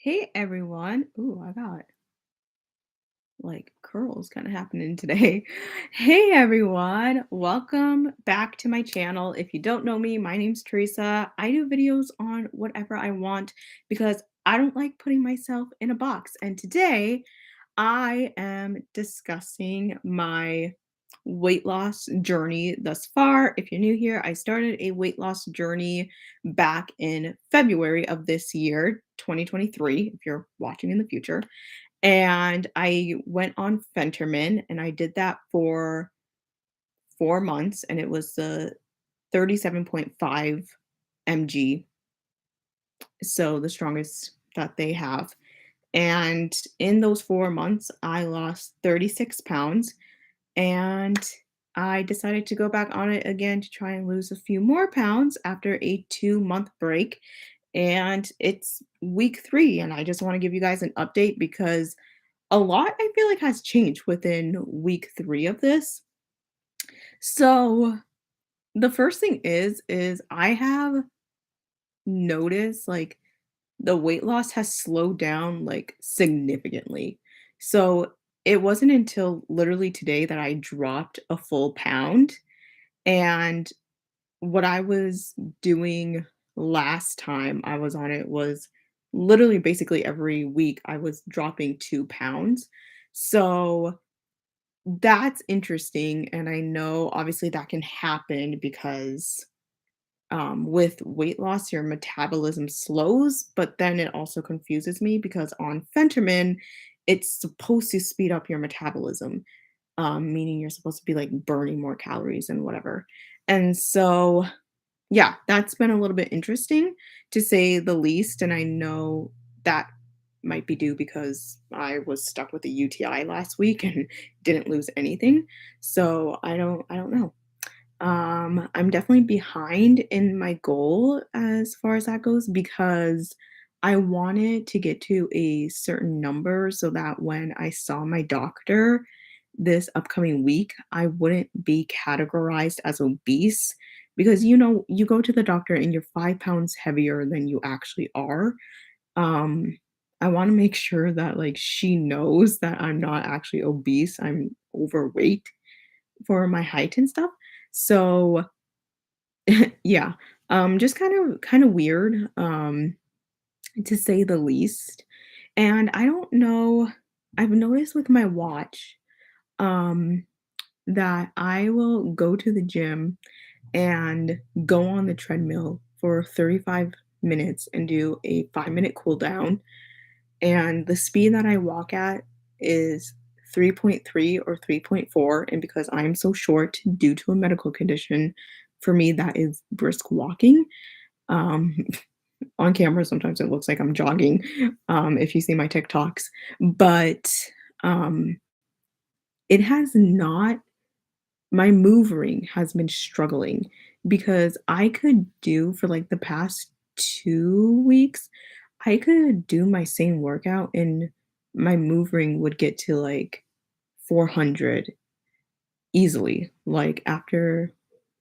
Hey everyone. Ooh, I got like curls kind of happening today. Hey everyone. Welcome back to my channel. If you don't know me, my name's Teresa. I do videos on whatever I want because I don't like putting myself in a box. And today I am discussing my weight loss journey thus far. If you're new here, I started a weight loss journey back in February of this year, 2023, if you're watching in the future. And I went on Phentermine and I did that for 4 months and it was the 37.5 mg, so the strongest that they have. And in those 4 months, I lost 36 pounds and I decided to go back on it again to try and lose a few more pounds after a 2-month break. And it's week 3 and I just want to give you guys an update because a lot I feel like has changed within week 3 of this. So, the first thing is I have noticed like the weight loss has slowed down like significantly. So, it wasn't until literally today that I dropped a full pound, and what I was doing last time I was on it was literally basically every week I was dropping 2 pounds. So, that's interesting, and I know obviously that can happen because, with weight loss, your metabolism slows, but then it also confuses me because on Phentermine, it's supposed to speed up your metabolism, meaning you're supposed to be, like, burning more calories and whatever. And so, yeah, that's been a little bit interesting to say the least, and I know that might be due because I was stuck with a UTI last week and didn't lose anything. So I don't know. I'm definitely behind in my goal as far as that goes because I wanted to get to a certain number so that when I saw my doctor this upcoming week, I wouldn't be categorized as obese because you go to the doctor and you're 5 pounds heavier than you actually are. um, I wanna make sure that, like, she knows that I'm not actually obese, I'm overweight for my height and stuff. So, yeah, just kinda weird, to say the least. And I don't know, I've noticed with my watch, um, that I will go to the gym and go on the treadmill for 35 minutes and do a 5-minute cool down, and the speed that I walk at is 3.3 or 3.4, and because I'm so short due to a medical condition, for me, that is brisk walking. Um, on camera, sometimes it looks like I'm jogging, if you see my TikToks, but, um, it has not my move ring has been struggling because I could do for, like, the past 2 weeks, I could do my same workout and my move ring would get to, like, 400 easily, like, after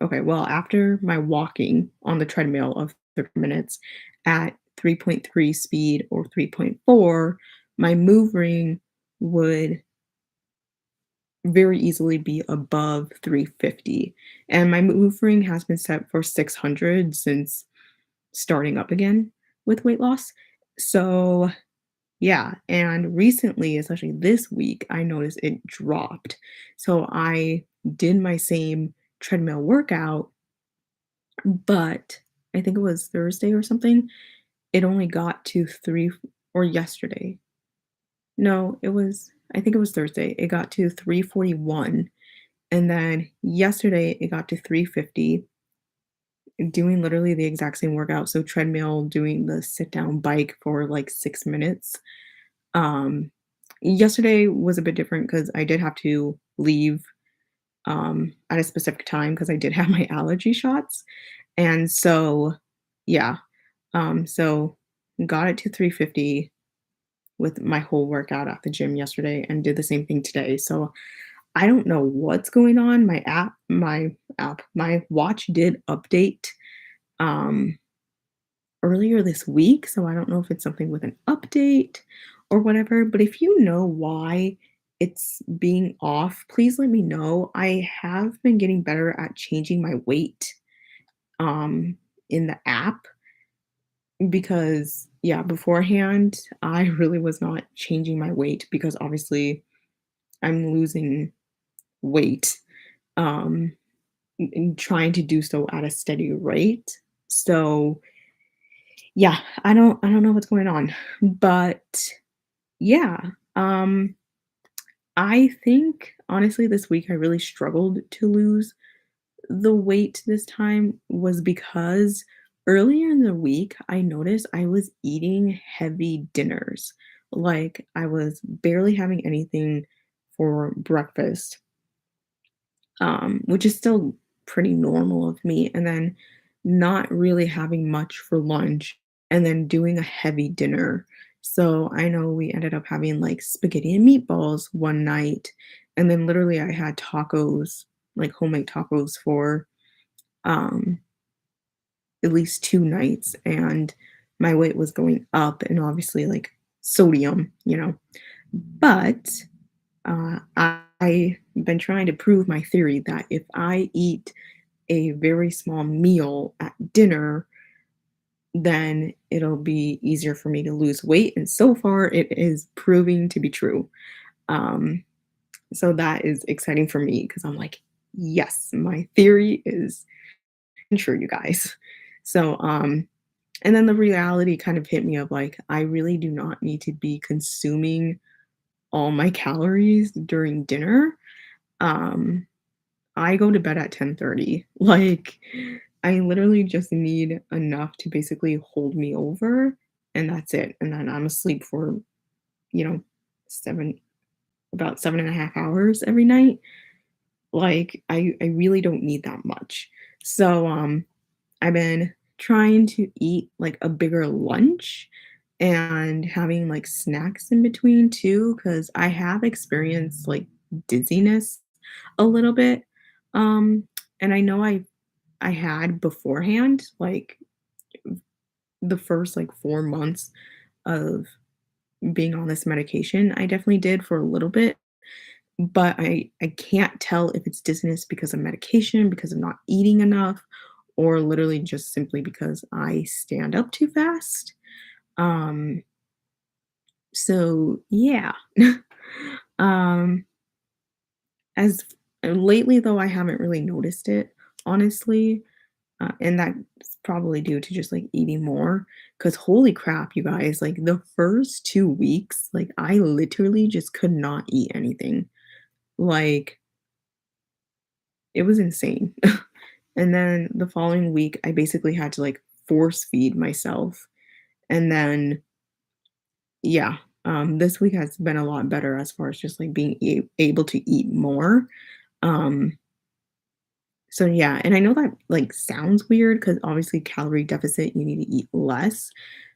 my walking on the treadmill of 30 minutes at 3.3 speed or 3.4, my move ring would very easily be above 350, and my move ring has been set for 600 since starting up again with weight loss. So, yeah, and recently, especially this week, I noticed it dropped. So I did my same treadmill workout, but I think it was Thursday or something, it only got to 3 or yesterday. No, I think it was Thursday. It got to 341. And then yesterday it got to 350, doing literally the exact same workout. So treadmill, doing the sit down bike for like 6 minutes. Um, Yesterday was a bit different because I did have to leave at a specific time because I did have my allergy shots. And so, yeah, so got it to 350 with my whole workout at the gym yesterday and did the same thing today. So I don't know what's going on. My watch did update, um, earlier this week, so I don't know if it's something with an update or whatever, but if you know why it's being off, please let me know. I have been getting better at changing my weight in the app because yeah, beforehand I really was not changing my weight because obviously I'm losing weight um and trying to do so at a steady rate. So yeah, I don't know what's going on. But yeah, um I think honestly this week I really struggled to lose the weight this time was because earlier in the week I noticed I was eating heavy dinners. Like I was barely having anything for breakfast, which is still pretty normal of me, and then not really having much for lunch, and then doing a heavy dinner. So I know we ended up having like spaghetti and meatballs one night, and then literally I had tacos, like homemade tacos for um at least 2 nights, and my weight was going up, and obviously like sodium. But I've been trying to prove my theory that if I eat a very small meal at dinner, then it'll be easier for me to lose weight. And so far, it is proving to be true. Um, so that is exciting for me because I'm like, yes, my theory is true, you guys. So, and then the reality kind of hit me of like, I really do not need to be consuming all my calories during dinner. Um, I go to bed at 10:30. Like, I literally just need enough to basically hold me over, and that's it, and then I'm asleep for, you know, 7 about 7.5 hours every night. Like, I really don't need that much. So, I've been trying to eat, like, a bigger lunch and having, like, snacks in between too, because I have experienced, like, dizziness a little bit, um, and I know I had beforehand, like, the first, like, 4 months of being on this medication, I definitely did for a little bit, but I can't tell if it's dizziness because of medication, because of not eating enough, or literally just simply because I stand up too fast. Um, so yeah. Um, as lately though, I haven't really noticed it, honestly. And that's probably due to just like eating more. Cause holy crap, you guys, like the first 2 weeks, like I literally just could not eat anything. Like it was insane. And then the following week, I basically had to like force feed myself. And then, yeah, this week has been a lot better as far as just like being able to eat more. Um, so yeah, and I know that like sounds weird because obviously calorie deficit, you need to eat less.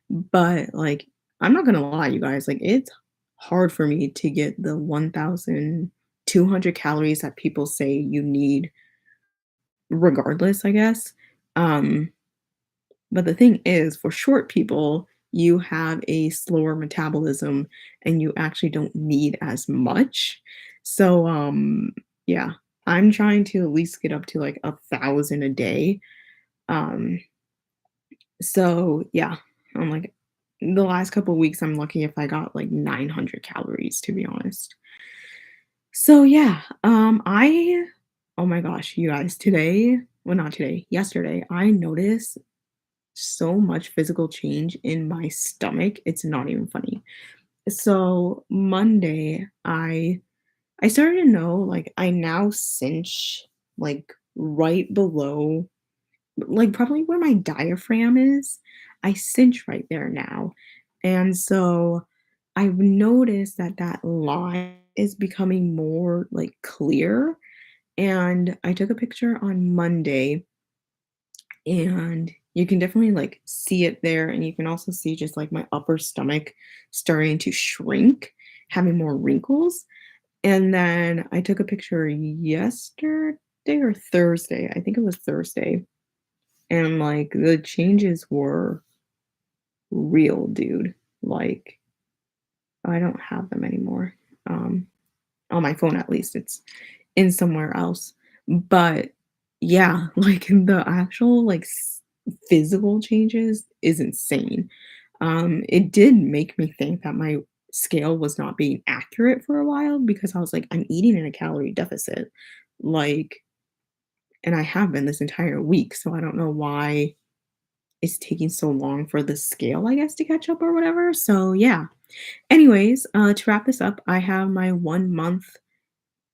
But like, I'm not gonna lie, you guys, like it's hard for me to get the 1,200 calories that people say you need regardless, I guess. Um, But the thing is, for short people, you have a slower metabolism and you actually don't need as much. So, yeah, I'm trying to at least get up to like 1,000 a day. Um, so yeah, I'm like the last couple weeks, I'm lucky if I got like 900 calories, to be honest. So yeah, oh my gosh, you guys, today, well, not today, yesterday, I noticed so much physical change in my stomach, it's not even funny. So, Monday, I started to know, like, I now cinch, like, right below like, probably where my diaphragm is, I cinch right there now, and so, I've noticed that that line is becoming more, like, clear, and I took a picture on Monday and you can definitely like see it there, and you can also see just like my upper stomach starting to shrink, having more wrinkles. And then I took a picture yesterday or Thursday, I think it was Thursday, and like the changes were real, dude. Like, I don't have them anymore. Um, on my phone at least. It's in somewhere else. But yeah, like the actual physical changes is insane. It did make me think that my scale was not being accurate for a while because I was like, I'm eating in a calorie deficit. Like, and I have been this entire week. So I don't know why it's taking so long for the scale, I guess, to catch up or whatever. So yeah. Anyways, to wrap this up, I have my 1 month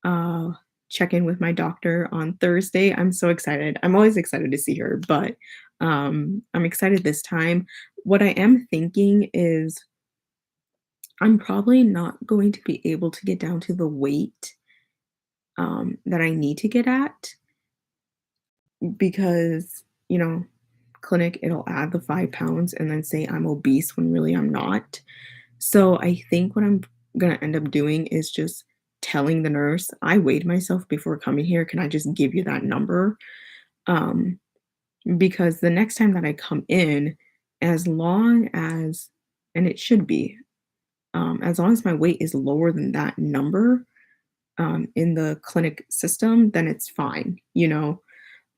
uh, check in with my doctor on Thursday. I'm so excited. I'm always excited to see her, but I'm excited this time. What I am thinking is I'm probably not going to be able to get down to the weight that I need to get at because, clinic, it'll add the 5 pounds and then say I'm obese when really I'm not. So I think what I'm gonna end up doing is just telling the nurse, "I weighed myself before coming here. Can I just give you that number?" Um, because the next time that I come in, as long as and it should be, as long as my weight is lower than that number, in the clinic system, then it's fine.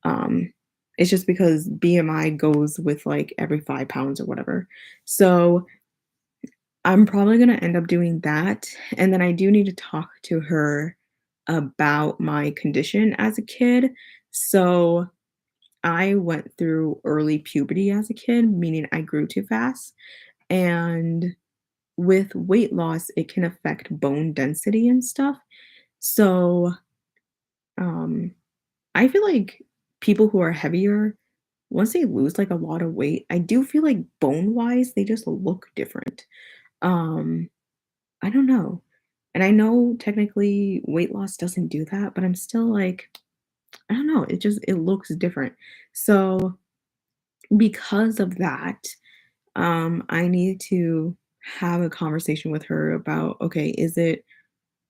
Um, it's just because BMI goes with, like, every 5 pounds or whatever. So I'm probably gonna end up doing that, and then I do need to talk to her about my condition as a kid. So, I went through early puberty as a kid, meaning I grew too fast, and with weight loss, it can affect bone density and stuff. So, um, I feel like people who are heavier, once they lose, like, a lot of weight, I do feel like bone-wise, they just look different. Um I don't know. And I know technically weight loss doesn't do that, but I'm still like, I don't know, it looks different. So because of that, I need to have a conversation with her about, okay, is it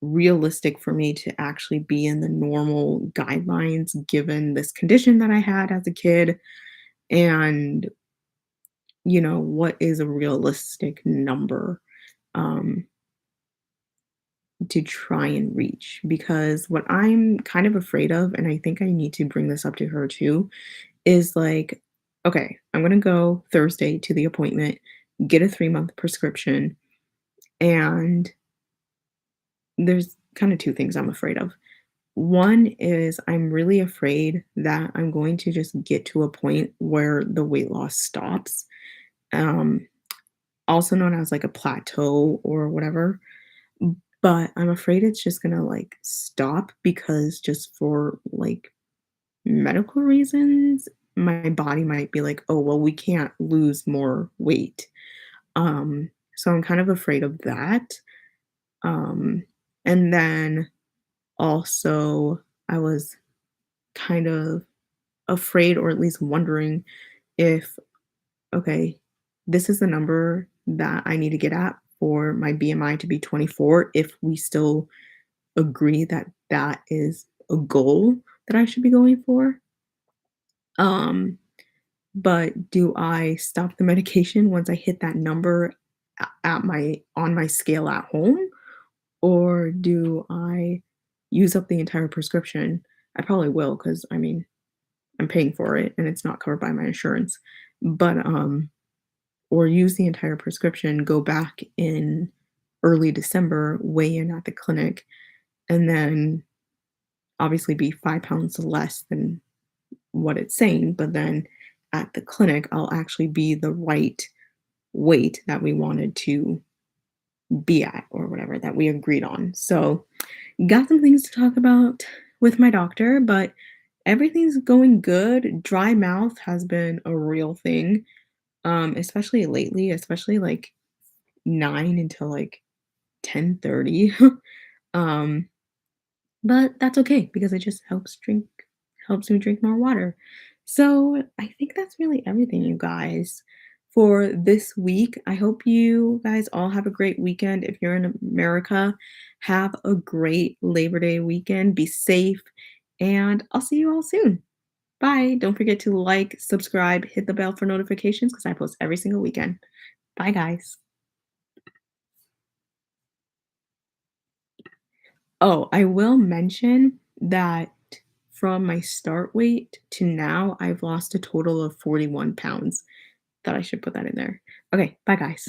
realistic for me to actually be in the normal guidelines given this condition that I had as a kid? And, what is a realistic number? Um, to try and reach because what I'm kind of afraid of, and I think I need to bring this up to her too, is like, okay, I'm gonna go Thursday to the appointment, get a 3 month prescription, and there's kind of two things I'm afraid of. One is I'm really afraid that I'm going to just get to a point where the weight loss stops, um, also known as like a plateau or whatever. But I'm afraid it's just gonna, like, stop because just for, like, medical reasons, my body might be like, "Oh, well, we can't lose more weight." So I'm kind of afraid of that. Um, and then also I was kind of afraid or at least wondering if, okay, this is the number that I need to get at for my BMI to be 24 if we still agree that that is a goal that I should be going for. Um, but do I stop the medication once I hit that number at my on my scale at home, or do I use up the entire prescription? I probably will because I mean I'm paying for it and it's not covered by my insurance. But or use the entire prescription, go back in early December, weigh in at the clinic, and then obviously be 5 pounds less than what it's saying, but then at the clinic, I'll actually be the right weight that we wanted to be at or whatever that we agreed on. So, got some things to talk about with my doctor, but everything's going good. Dry mouth has been a real thing, especially lately, especially like 9 until like 10:30. um, But that's okay because it just helps me drink more water. So, I think that's really everything, you guys, for this week. I hope you guys all have a great weekend. If you're in America, have a great Labor Day weekend. Be safe, and I'll see you all soon. Bye. Don't forget to like, subscribe, hit the bell for notifications because I post every single weekend. Bye, guys. Oh, I will mention that from my start weight to now, I've lost a total of 41 pounds. Thought I should put that in there. Okay, bye, guys.